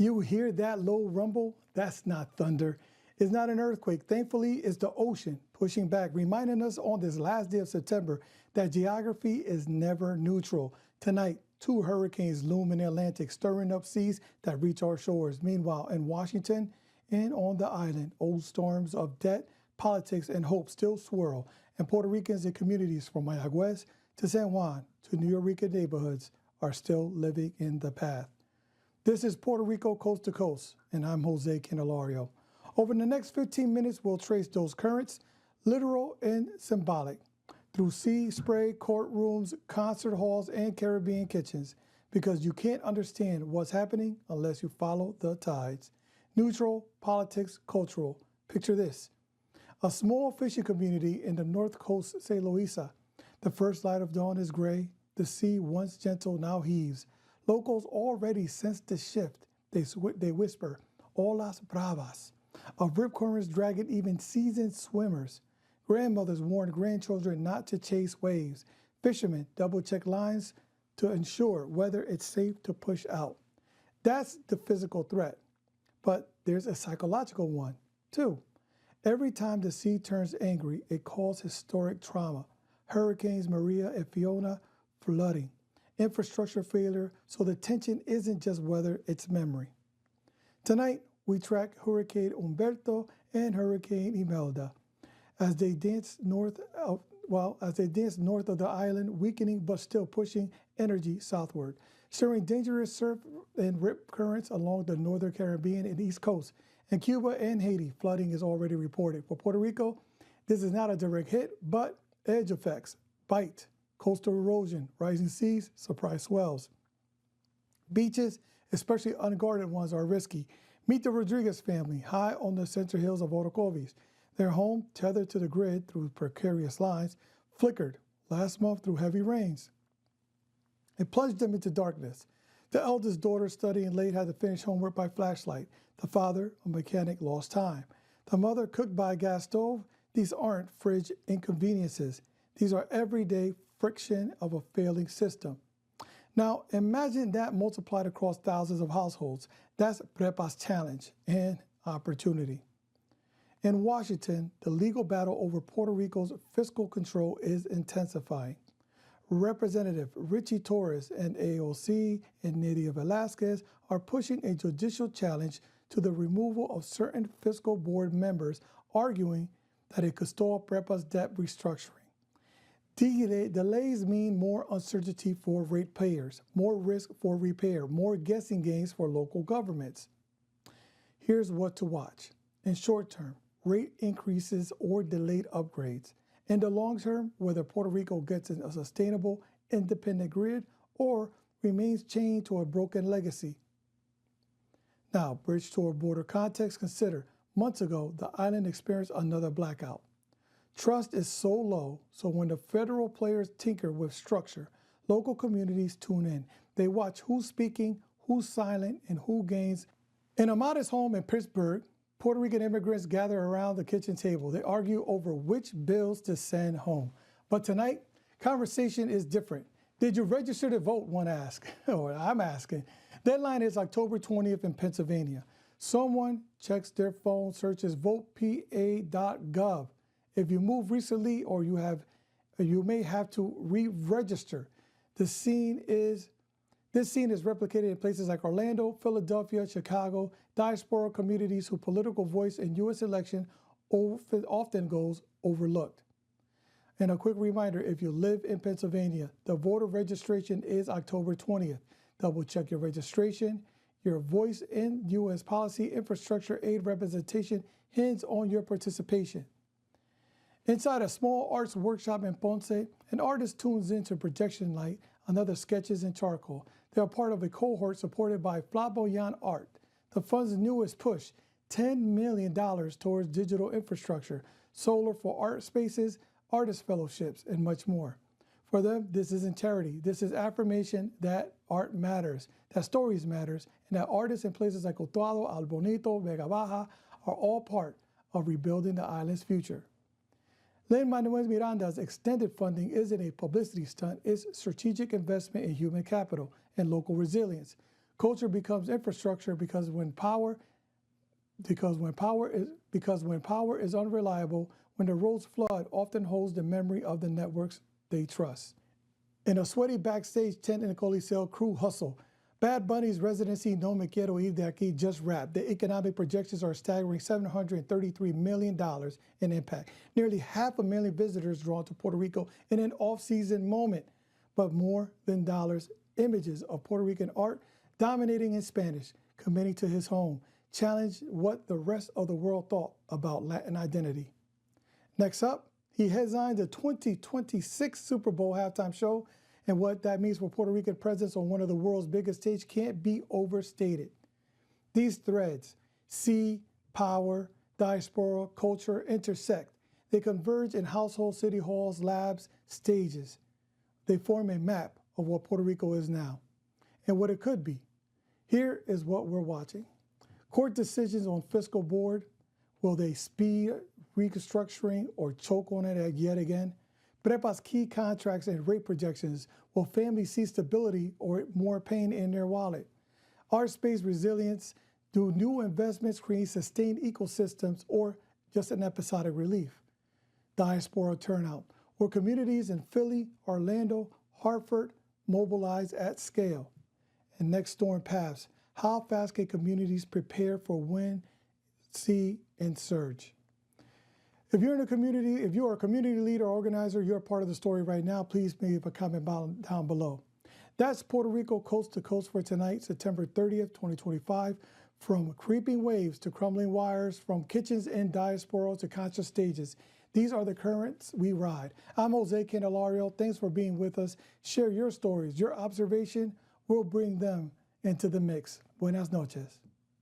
You hear that low rumble? That's not thunder. It's not an earthquake. Thankfully, it's the ocean pushing back, reminding us on this last day of September that geography is never neutral. Tonight, two hurricanes loom in the Atlantic, stirring up seas that reach our shores. Meanwhile, in Washington and on the island, old storms of debt, politics, and hope still swirl, and Puerto Ricans and communities from Mayagüez to San Juan to New York neighborhoods are still living in the path. This is Puerto Rico Coast to Coast, and I'm Jose Candelario. Over the next 15 minutes, we'll trace those currents, literal and symbolic, through sea spray, courtrooms, concert halls, and Caribbean kitchens, because you can't understand what's happening unless you follow the tides. Neutral, politics, cultural. Picture this. A small fishing community in the North Coast, St. Luisa. The first light of dawn is gray. The sea, once gentle, now heaves. Locals already sense the shift. They whisper, "Olas bravas," of rip currents dragging even seasoned swimmers. Grandmothers warn grandchildren not to chase waves. Fishermen double-check lines to ensure whether it's safe to push out. That's the physical threat. But there's a psychological one, too. Every time the sea turns angry, it causes historic trauma. Hurricanes Maria and Fiona, flooding, infrastructure failure, so the tension isn't just weather, it's memory. Tonight, we track Hurricane Humberto and Hurricane Imelda as they dance north of the island, weakening but still pushing energy southward, stirring dangerous surf and rip currents along the northern Caribbean and East Coast. In Cuba and Haiti, flooding is already reported. For Puerto Rico, this is not a direct hit, but edge effects, bite, coastal erosion, rising seas, surprise swells. Beaches, especially unguarded ones, are risky. Meet the Rodriguez family, high on the center hills of Orocovis. Their home, tethered to the grid through precarious lines, flickered last month through heavy rains. It plunged them into darkness. The eldest daughter, studying late, had to finish homework by flashlight. The father, a mechanic, lost time. The mother cooked by a gas stove. These aren't fridge inconveniences. These are everyday friction of a failing system. Now, imagine that multiplied across thousands of households. That's PREPA's challenge and opportunity. In Washington, the legal battle over Puerto Rico's fiscal control is intensifying. Representative Richie Torres and AOC and Nydia Velázquez are pushing a judicial challenge to the removal of certain fiscal board members, arguing that it could stall PREPA's debt restructuring. Delays mean more uncertainty for ratepayers, more risk for repair, more guessing games for local governments. Here's what to watch. In short term, rate increases or delayed upgrades. In the long term, whether Puerto Rico gets a sustainable, independent grid or remains chained to a broken legacy. Now, bridge to a broader context, consider months ago, the island experienced another blackout. Trust is so low, so when the federal players tinker with structure, local communities tune in. They watch who's speaking, who's silent, and who gains. In a modest home in Pittsburgh, Puerto Rican immigrants gather around the kitchen table. They argue over which bills to send home. But tonight, conversation is different. Did you register to vote, one asks, or I'm asking. Deadline is October 20th in Pennsylvania. Someone checks their phone, searches votepa.gov. If you moved recently or you may have to re-register. This scene is replicated in places like Orlando, Philadelphia, Chicago, diaspora communities whose political voice in U.S. election often goes overlooked. And a quick reminder, if you live in Pennsylvania, the voter registration is October 20th. Double check your registration. Your voice in U.S. policy, infrastructure, aid representation hinges on your participation. Inside a small arts workshop in Ponce, an artist tunes into projection light, another sketches in charcoal. They are part of a cohort supported by Flamboyant Art. The fund's newest push, $10 million towards digital infrastructure, solar for art spaces, artist fellowships, and much more. For them, this isn't charity. This is affirmation that art matters, that stories matters, and that artists in places like Utuado, Al Bonito, Vega Baja are all part of rebuilding the island's future. Lin-Manuel Miranda's extended funding isn't a publicity stunt, it's strategic investment in human capital and local resilience. Culture becomes infrastructure because when power is unreliable, when the roads flood, often holds the memory of the networks they trust. In a sweaty backstage tent in the Coliseo, crew hustle. Bad Bunny's residency No Me Quiero Ir de Aquí just wrapped. The economic projections are staggering $733 million in impact. Nearly 500,000 visitors drawn to Puerto Rico in an off-season moment. But more than dollars, images of Puerto Rican art dominating in Spanish, committing to his home, challenged what the rest of the world thought about Latin identity. Next up, he headlined the 2026 Super Bowl halftime show, and what that means for Puerto Rican presence on one of the world's biggest stages can't be overstated. These threads, sea, power, diaspora, culture, intersect. They converge in households, city halls, labs, stages. They form a map of what Puerto Rico is now and what it could be. Here is what we're watching. Court decisions on fiscal board. Will they speed restructuring or choke on it yet again? PREPA's key contracts and rate projections. Will families see stability or more pain in their wallet? Art space resilience. Do new investments create sustained ecosystems or just an episodic relief? Diaspora turnout. Will communities in Philly, Orlando, Hartford mobilize at scale? And next storm paths. How fast can communities prepare for wind, sea, and surge? If you're in a community, if you are a community leader or organizer, you're a part of the story right now, please leave a comment down below. That's Puerto Rico Coast to Coast for tonight, September 30th, 2025. From creeping waves to crumbling wires, from kitchens in diaspora to conscious stages. These are the currents we ride. I'm Jose Candelario. Thanks for being with us. Share your stories, your observation. We'll bring them into the mix. Buenas noches.